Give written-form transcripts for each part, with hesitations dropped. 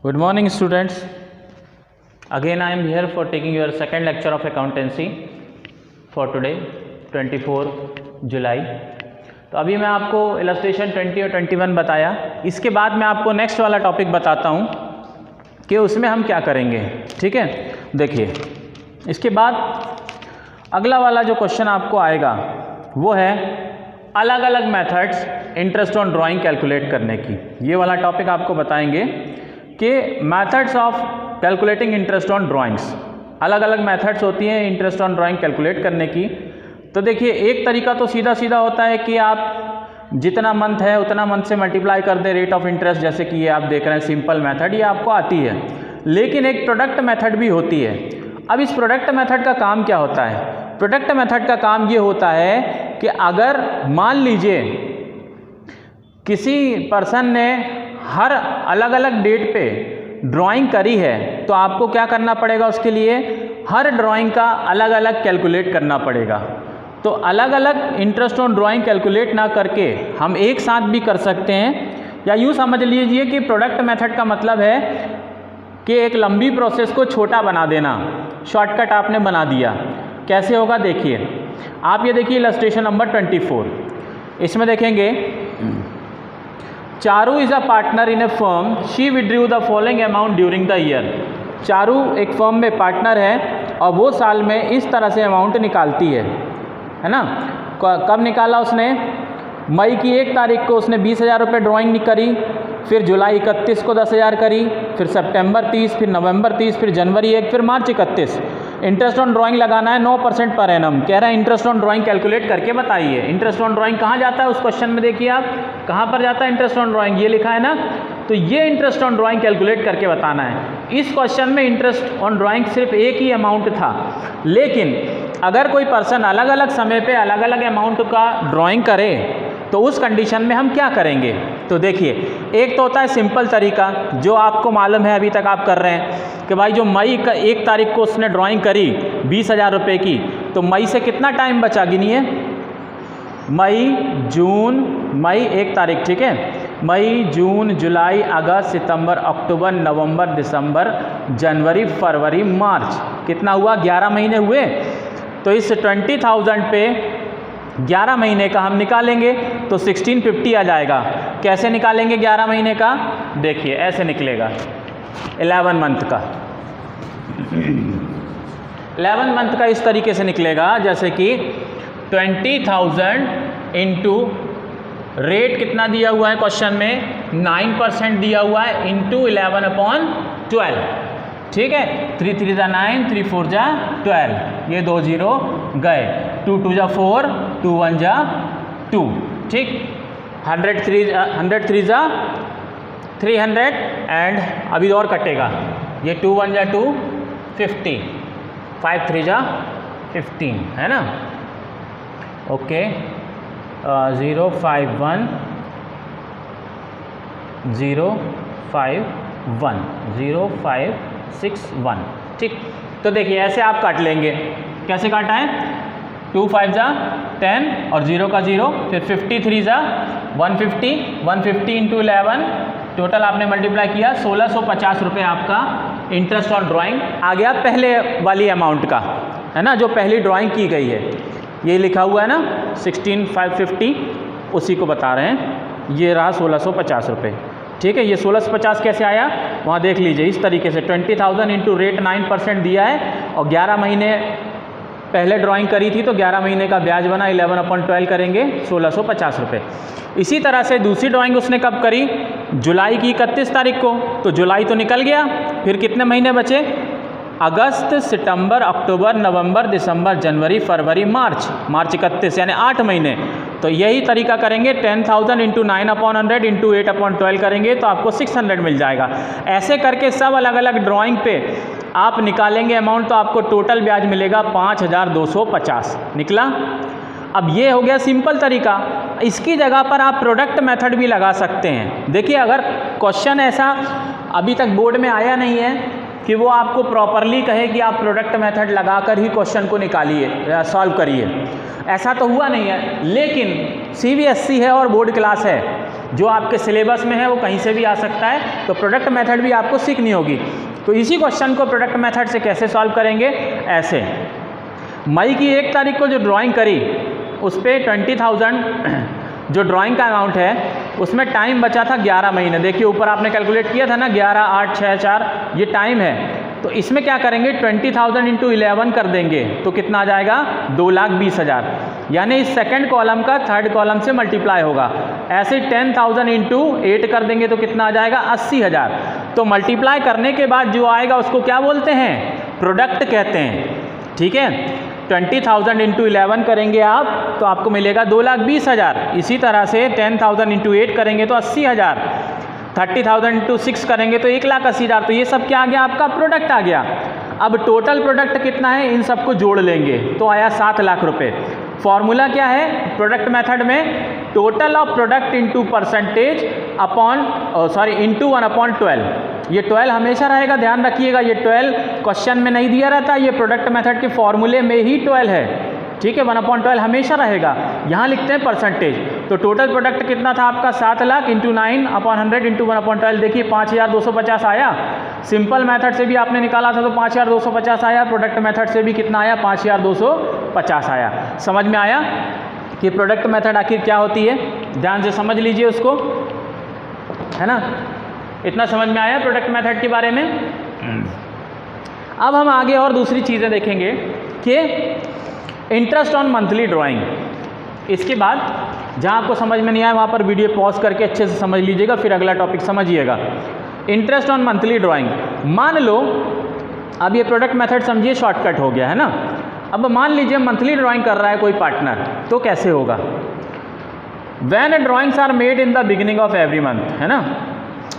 Good morning students. Again I am here for taking your second lecture of accountancy for today 24 जुलाई। तो अभी मैं आपको illustration 20 और 21 बताया। इसके बाद मैं आपको नेक्स्ट वाला टॉपिक बताता हूँ कि उसमें हम क्या करेंगे। ठीक है, देखिए इसके बाद अगला वाला जो क्वेश्चन आपको आएगा वो है अलग अलग methods interest on drawing calculate करने की। ये वाला टॉपिक आपको बताएंगे कि methods of calculating interest on drawings, अलग अलग मेथड्स होती हैं इंटरेस्ट ऑन ड्राइंग कैलकुलेट करने की। तो देखिए एक तरीका तो सीधा सीधा होता है कि आप जितना मंथ है उतना मंथ से मल्टीप्लाई कर दें रेट ऑफ इंटरेस्ट, जैसे कि ये आप देख रहे हैं सिंपल मेथड, ये आपको आती है। लेकिन एक प्रोडक्ट मेथड भी होती है। अब इस प्रोडक्ट मेथड का काम क्या होता है? प्रोडक्ट मेथड का काम ये होता है कि अगर मान लीजिए किसी पर्सन ने हर अलग अलग डेट पे ड्राइंग करी है तो आपको क्या करना पड़ेगा, उसके लिए हर ड्राइंग का अलग अलग कैलकुलेट करना पड़ेगा। तो अलग अलग इंटरेस्ट ऑन ड्राइंग कैलकुलेट ना करके हम एक साथ भी कर सकते हैं, या यूँ समझ लीजिए कि प्रोडक्ट मेथड का मतलब है कि एक लंबी प्रोसेस को छोटा बना देना, शॉर्टकट आपने बना दिया। कैसे होगा देखिए, आप ये देखिए इलस्ट्रेशन नंबर 24, इसमें देखेंगे Charu is a partner in A firm, she withdrew the following amount during the year. Charu एक फर्म में पार्टनर है और वो साल में इस तरह से अमाउंट निकालती है ना। कब निकाला उसने? मई की 1 तारीख को उसने 20,000 रुपये ड्राइंग करी, फिर जुलाई 31 को 10,000 करी, फिर सितंबर 30, फिर नवंबर 30, फिर जनवरी 1, फिर मार्च 31। इंटरेस्ट ऑन ड्राइंग लगाना है 9% पर एनम। कह रहा है इंटरेस्ट ऑन ड्राइंग कैलकुलेट करके बताइए। इंटरेस्ट ऑन ड्राइंग कहाँ जाता है उस क्वेश्चन में, देखिए आप कहाँ पर जाता है इंटरेस्ट ऑन ड्राइंग, ये लिखा है ना। तो ये इंटरेस्ट ऑन ड्राइंग कैलकुलेट करके बताना है। इस क्वेश्चन में इंटरेस्ट ऑन ड्राइंग सिर्फ एक ही अमाउंट था, लेकिन अगर कोई पर्सन अलग अलग समय पे अलग अलग अमाउंट का ड्राइंग करे तो उस कंडीशन में हम क्या करेंगे। तो देखिए एक तो होता है सिंपल तरीका जो आपको मालूम है, अभी तक आप कर रहे हैं कि भाई जो मई का 1 तारीख को उसने ड्राइंग करी 20,000 रुपये की, तो मई से कितना टाइम बचा गिनिए, मई जून, मई 1 तारीख, ठीक है, मई जून जुलाई अगस्त सितंबर अक्टूबर नवंबर दिसंबर जनवरी फरवरी मार्च, कितना हुआ? 11 महीने हुए। तो इस 20,000 पे 11 महीने का हम निकालेंगे तो 1650 आ जाएगा। कैसे निकालेंगे 11 महीने का? देखिए ऐसे निकलेगा 11 मंथ का। 11 मंथ का इस तरीके से निकलेगा जैसे कि 20,000 इंटू रेट कितना दिया हुआ है क्वेश्चन में, 9% दिया हुआ है, इंटू 11/12। ठीक है, 3 3 जा 9, 3 4 जा 12, ये 2 0 गए, 2 2 जा 4, 2 1 जा 2, ठीक, 103 जा 300 एंड अभी और कटेगा, ये 2 1 जा 2, 50, 5 3 जा 15, है ना। ओके, 0 5 1 0 5 1 0 5 6 1, ठीक। तो देखिए ऐसे आप काट लेंगे। कैसे काटा है? 2 5 जा 10 और 0 का 0, फिर 53 जा 150, 150 इंटू 11, टोटल आपने मल्टीप्लाई किया 1650 रुपये आपका इंटरेस्ट ऑन ड्राइंग आ गया पहले वाली अमाउंट का, है ना, जो पहली ड्राइंग की गई है। ये लिखा हुआ है ना 16,550, उसी को बता रहे हैं। ये रहा 1650 रुपये, ठीक है। ये 1650 कैसे आया वहाँ देख लीजिए, इस तरीके से 20,000 इंटू रेट 9% दिया है और 11 महीने पहले ड्राइंग करी थी तो 11 महीने का ब्याज बना, 11/12 करेंगे 1650 रुपये। इसी तरह से दूसरी ड्राइंग उसने कब करी? जुलाई की 31 तारीख को, तो जुलाई तो निकल गया, फिर कितने महीने बचे? अगस्त सितंबर अक्टूबर नवंबर दिसंबर जनवरी फरवरी मार्च, मार्च 31, यानी 8 महीने। तो यही तरीका करेंगे, 10,000 इंटू 9/100 इंटू 8/12 करेंगे तो आपको 600 मिल जाएगा। ऐसे करके सब अलग अलग ड्राइंग पे आप निकालेंगे अमाउंट तो आपको टोटल ब्याज मिलेगा 5,250 निकला। अब ये हो गया सिंपल तरीका। इसकी जगह पर आप प्रोडक्ट मेथड भी लगा सकते हैं। देखिए अगर क्वेश्चन ऐसा अभी तक बोर्ड में आया नहीं है कि वो आपको प्रॉपरली कहे कि आप प्रोडक्ट मेथड लगाकर ही क्वेश्चन को निकालिए या सॉल्व करिए, ऐसा तो हुआ नहीं है। लेकिन CBSE है और बोर्ड क्लास है, जो आपके सिलेबस में है वो कहीं से भी आ सकता है, तो प्रोडक्ट मेथड भी आपको सीखनी होगी। तो इसी क्वेश्चन को प्रोडक्ट मेथड से कैसे सॉल्व करेंगे, ऐसे मई की 1 तारीख को जो ड्राइंग करी उस पर 20,000 जो ड्राइंग का अमाउंट है उसमें टाइम बचा था 11 महीने। देखिए ऊपर आपने कैलकुलेट किया था ना 11, 8, 6, 4 ये टाइम है। तो इसमें क्या करेंगे 20,000 इंटू 11 कर देंगे तो कितना आ जाएगा 2,20,000, यानी इस सेकंड कॉलम का थर्ड कॉलम से मल्टीप्लाई होगा। ऐसे 10,000 इंटू 8 कर देंगे तो कितना आ जाएगा 80,000। तो मल्टीप्लाई करने के बाद जो आएगा उसको क्या बोलते हैं, प्रोडक्ट कहते हैं। ठीक है, 20,000 इंटू 11 करेंगे आप तो आपको मिलेगा 2,20,000। इसी तरह से 10,000 इंटू 8 करेंगे तो 80,000, 30,000 इंटू 6 करेंगे तो 1,80,000। तो ये सब क्या आ गया, आपका प्रोडक्ट आ गया। अब टोटल प्रोडक्ट कितना है इन सबको जोड़ लेंगे तो आया 7 लाख रुपए। फॉर्मूला क्या है प्रोडक्ट मेथड में, total of product into percentage upon into 1/12। ये 12 हमेशा रहेगा, ध्यान रखिएगा। ये 12 क्वेश्चन में नहीं दिया रहता, ये प्रोडक्ट मेथड के फॉर्मूले में ही 12 है। ठीक है, 1/12 हमेशा रहेगा। यहाँ लिखते हैं परसेंटेज। तो टोटल प्रोडक्ट कितना था आपका 7 लाख इंटू 9/100 इंटू 1/12। देखिए 5,250 आया। सिंपल मेथड से भी आपने निकाला था तो 5,250 आया, प्रोडक्ट मेथड से भी कितना आया 5,250 आया। समझ में आया कि प्रोडक्ट मेथड आखिर क्या होती है, ध्यान से समझ लीजिए उसको, है ना। इतना समझ में आया प्रोडक्ट मेथड के बारे में। अब हम आगे और दूसरी चीज़ें देखेंगे कि इंटरेस्ट ऑन मंथली ड्राइंग। इसके बाद जहाँ आपको समझ में नहीं आया वहाँ पर वीडियो पॉज करके अच्छे से समझ लीजिएगा, फिर अगला टॉपिक समझिएगा। इंटरेस्ट ऑन मंथली ड्राइंग, मान लो अब ये प्रोडक्ट मेथड समझिए शॉर्टकट हो गया है ना। अब मान लीजिए मंथली ड्राइंग कर रहा है कोई पार्टनर, तो कैसे होगा, when drawings are made in the beginning of every month, है ना।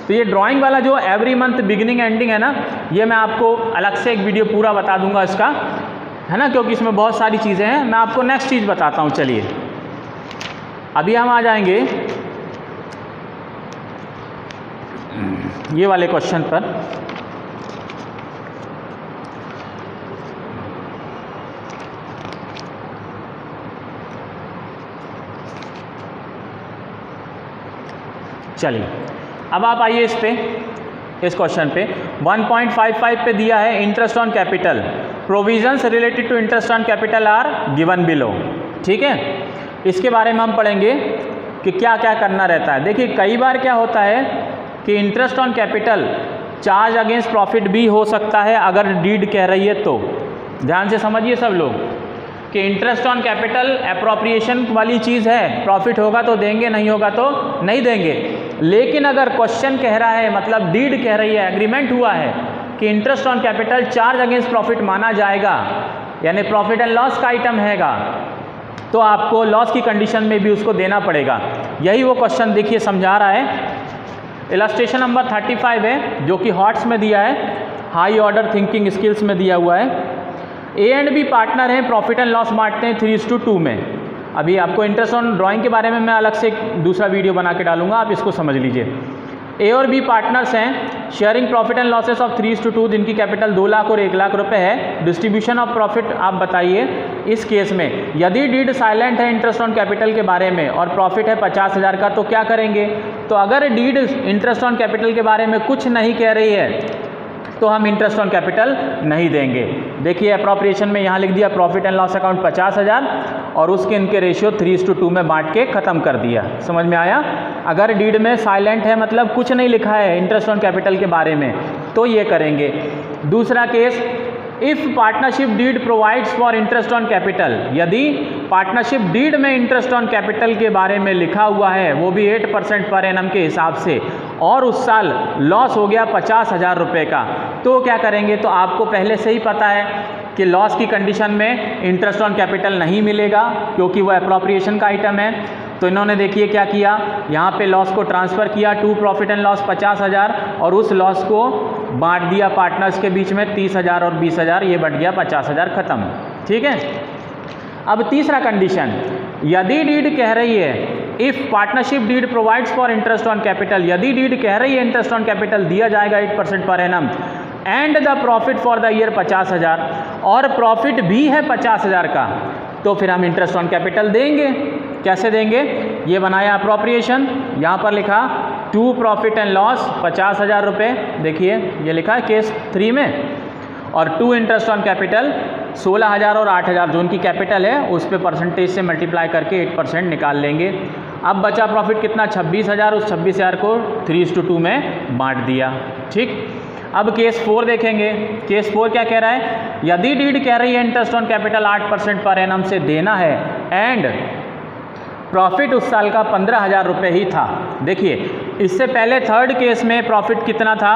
तो ये ड्राइंग वाला जो एवरी मंथ बिगिनिंग एंडिंग है ना, ये मैं आपको अलग से एक वीडियो पूरा बता दूंगा इसका, है ना, क्योंकि इसमें बहुत सारी चीज़ें हैं। मैं आपको नेक्स्ट चीज़ बताता हूँ। चलिए अभी हम आ जाएंगे ये वाले क्वेश्चन पर। चलिए अब आप आइए इस क्वेश्चन पे 1.55 पे दिया है interest on capital, provisions related to interest on capital are given below. ठीक है, इसके बारे में हम पढ़ेंगे कि क्या क्या करना रहता है। देखिए कई बार क्या होता है कि interest on capital charge against profit भी हो सकता है अगर डीड कह रही है तो। ध्यान से समझिए सब लोग कि इंटरेस्ट ऑन कैपिटल एप्रोप्रिएशन वाली चीज़ है, प्रॉफिट होगा तो देंगे, नहीं होगा तो नहीं देंगे। लेकिन अगर क्वेश्चन कह रहा है, मतलब डीड कह रही है, एग्रीमेंट हुआ है कि interest on capital charge against profit माना जाएगा, यानी प्रॉफिट एंड लॉस का आइटम हैगा, तो आपको लॉस की कंडीशन में भी उसको देना पड़ेगा। यही वो क्वेश्चन देखिए समझा रहा है। इलस्ट्रेशन नंबर 35 है जो कि हॉट्स में दिया है, हाई ऑर्डर थिंकिंग स्किल्स में दिया हुआ है। ए एंड बी पार्टनर हैं, प्रॉफिट एंड लॉस बांटते हैं 3:2 में। अभी आपको इंटरेस्ट ऑन ड्राइंग के बारे में मैं अलग से दूसरा वीडियो बना के डालूंगा, आप इसको समझ लीजिए। ए और बी पार्टनर्स हैं, sharing profit and losses of 3:2, जिनकी कैपिटल 2 लाख और 1 लाख रुपए है। डिस्ट्रीब्यूशन ऑफ प्रॉफिट आप बताइए। इस केस में यदि डीड साइलेंट है इंटरेस्ट ऑन कैपिटल के बारे में और प्रॉफिट है 50,000 का, तो क्या करेंगे। तो अगर डीड इंटरेस्ट ऑन कैपिटल के बारे में कुछ नहीं कह रही है तो हम इंटरेस्ट ऑन कैपिटल नहीं देंगे। देखिए अप्रोप्रिएशन में यहाँ लिख दिया प्रॉफिट एंड लॉस अकाउंट 50,000 और उसके इनके रेशियो 3:2 में बांट के ख़त्म कर दिया। समझ में आया। अगर डीड में साइलेंट है, मतलब कुछ नहीं लिखा है इंटरेस्ट ऑन कैपिटल के बारे में, तो ये करेंगे। दूसरा case, if partnership deed provides for interest on capital, यदि पार्टनरशिप डीड में इंटरेस्ट ऑन कैपिटल के बारे में लिखा हुआ है, वो भी 8% पर एनम के हिसाब से, और उस साल लॉस हो गया 50,000 रुपये का, तो क्या करेंगे। तो आपको पहले से ही पता है कि लॉस की कंडीशन में इंटरेस्ट ऑन कैपिटल नहीं मिलेगा क्योंकि वो एप्रोप्रिएशन का आइटम है। तो इन्होंने देखिए क्या किया, यहाँ पे लॉस को ट्रांसफ़र किया टू प्रॉफिट एंड लॉस 50,000 और उस लॉस को बांट दिया पार्टनर्स के बीच में 30,000 और 20,000, ये बढ़ गया 50,000, ख़त्म। ठीक है। अब तीसरा कंडीशन, यदि डीड कह रही है if partnership deed provides for interest on capital, यदि डीड कह रही है इंटरेस्ट ऑन कैपिटल दिया जाएगा 8% per annum and the profit for the year 50,000 और प्रॉफिट भी है 50,000 का, तो फिर हम इंटरेस्ट ऑन कैपिटल देंगे। कैसे देंगे, ये बनाया अप्रोप्रिएशन यहाँ पर लिखा टू प्रॉफिट एंड लॉस 50,000 रुपये, देखिए ये लिखा है केस 3 में, और टू इंटरेस्ट ऑन कैपिटल 16,000 और 8,000 जो उनकी कैपिटल है उस पे परसेंटेज से मल्टीप्लाई करके 8% निकाल लेंगे। अब बचा प्रॉफिट कितना 26,000, उस 26,000 को 3:2 में बांट दिया। ठीक, अब केस 4 देखेंगे। केस 4 क्या कह रहा है, यदि डीड कह रही है interest on capital 8% per annum से देना है एंड प्रॉफिट उस साल का 15,000 रुपये ही था। देखिए इससे पहले थर्ड केस में प्रॉफिट कितना था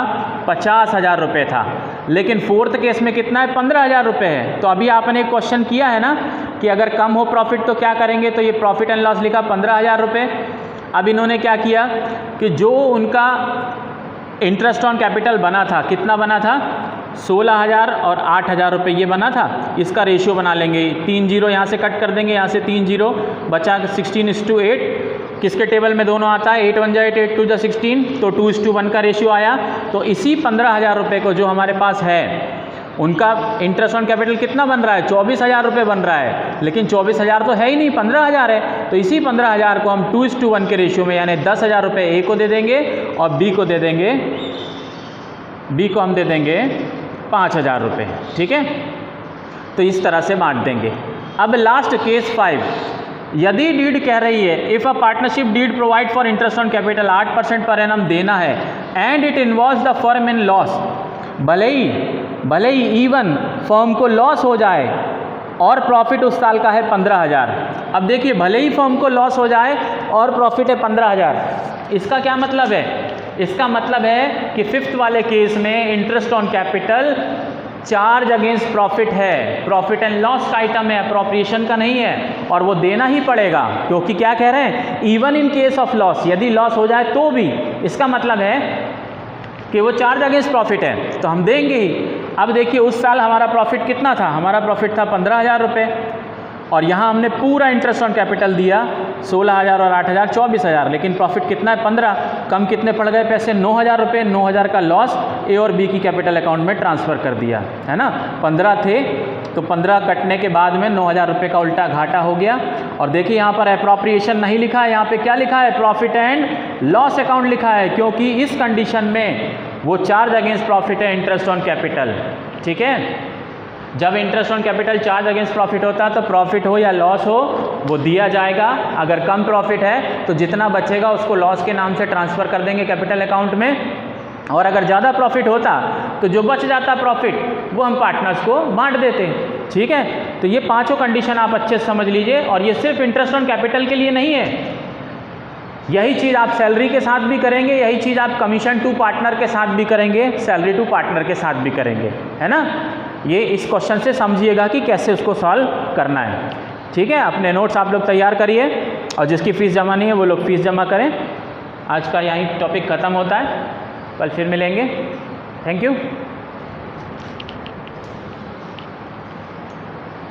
50,000 रुपये था, लेकिन फोर्थ केस में कितना है 15,000 रुपये है। तो अभी आपने एक क्वेश्चन किया है ना कि अगर कम हो प्रॉफिट तो क्या करेंगे, तो ये प्रॉफिट एंड लॉस लिखा 15,000 रुपये। अब इन्होंने क्या किया कि जो उनका इंटरेस्ट ऑन कैपिटल बना था, कितना बना था 16,000 और 8,000 रुपये ये बना था, इसका रेशियो बना लेंगे। 3 जीरो यहाँ से कट कर देंगे, यहाँ से 3 जीरो बचा 16:8, किसके टेबल में दोनों आता है 8 1 जा 8 8 2 जा 16, तो 2:1 का रेशियो आया। तो इसी 15,000 रुपये को जो हमारे पास है उनका इंटरेस्ट ऑन कैपिटल कितना बन रहा है 24,000 रुपये बन रहा है, लेकिन 24,000 तो है ही नहीं 15,000 है। तो इसी 15,000 को हम 2:1 के रेशियो में यानी 10,000 रुपये ए को दे देंगे और बी को दे देंगे, बी को हम दे देंगे 5,000 रुपये। ठीक है, तो इस तरह से बांट देंगे। अब लास्ट केस 5, यदि डीड कह रही है if a partnership deed provide for interest on capital 8% per annum देना है and it involves the firm in loss, भले ही इवन फर्म को लॉस हो जाए और प्रॉफिट उस साल का है 15,000। अब देखिए भले ही फर्म को लॉस हो जाए और प्रॉफिट है 15,000, इसका क्या मतलब है, इसका मतलब है कि फिफ्थ वाले केस में interest on capital charge against profit है, प्रॉफिट एंड लॉस का आइटम है, अप्रोप्रिएशन का नहीं है, और वो देना ही पड़ेगा। क्योंकि क्या कह रहे हैं, even in case of loss, यदि लॉस हो जाए तो भी, इसका मतलब है कि वो चार्ज अगेंस्ट प्रॉफिट है तो हम देंगे ही। अब देखिए उस साल हमारा प्रॉफिट कितना था, हमारा प्रॉफिट था 15,000 रुपये, और यहाँ हमने पूरा इंटरेस्ट ऑन कैपिटल दिया 16,000 और 8,000 24,000, लेकिन प्रॉफिट कितना है 15, कम कितने पड़ गए पैसे 9,000 रुपये। 9,000 का लॉस ए और बी की कैपिटल अकाउंट में ट्रांसफ़र कर दिया है ना। 15 थे तो 15 कटने के बाद में 9,000 रुपये का उल्टा घाटा हो गया। और देखिए यहाँ पर अप्रोप्रिएशन नहीं लिखा है, यहाँ पे क्या लिखा है प्रॉफिट एंड लॉस अकाउंट लिखा है, क्योंकि इस कंडीशन में वो चार्ज अगेंस्ट प्रॉफिट है इंटरेस्ट ऑन कैपिटल। ठीक है, जब interest on capital charge against profit होता है तो प्रॉफिट हो या लॉस हो वो दिया जाएगा। अगर कम प्रॉफिट है तो जितना बचेगा उसको लॉस के नाम से ट्रांसफ़र कर देंगे कैपिटल अकाउंट में, और अगर ज़्यादा प्रॉफिट होता तो जो बच जाता प्रॉफिट वो हम पार्टनर्स को बांट देते। ठीक है, तो ये पांचों कंडीशन आप अच्छे से समझ लीजिए, और ये सिर्फ इंटरेस्ट ऑन कैपिटल के लिए नहीं है, यही चीज़ आप सैलरी के साथ भी करेंगे, यही चीज़ आप कमीशन टू पार्टनर के साथ भी करेंगे, सैलरी टू पार्टनर के साथ भी करेंगे, है ना। ये इस क्वेश्चन से समझिएगा कि कैसे उसको सॉल्व करना है। ठीक है, अपने नोट्स आप लोग तैयार करिए, और जिसकी फ़ीस जमा नहीं है वो लोग फ़ीस जमा करें। आज का यहीं टॉपिक ख़त्म होता है, कल फिर मिलेंगे। Thank you.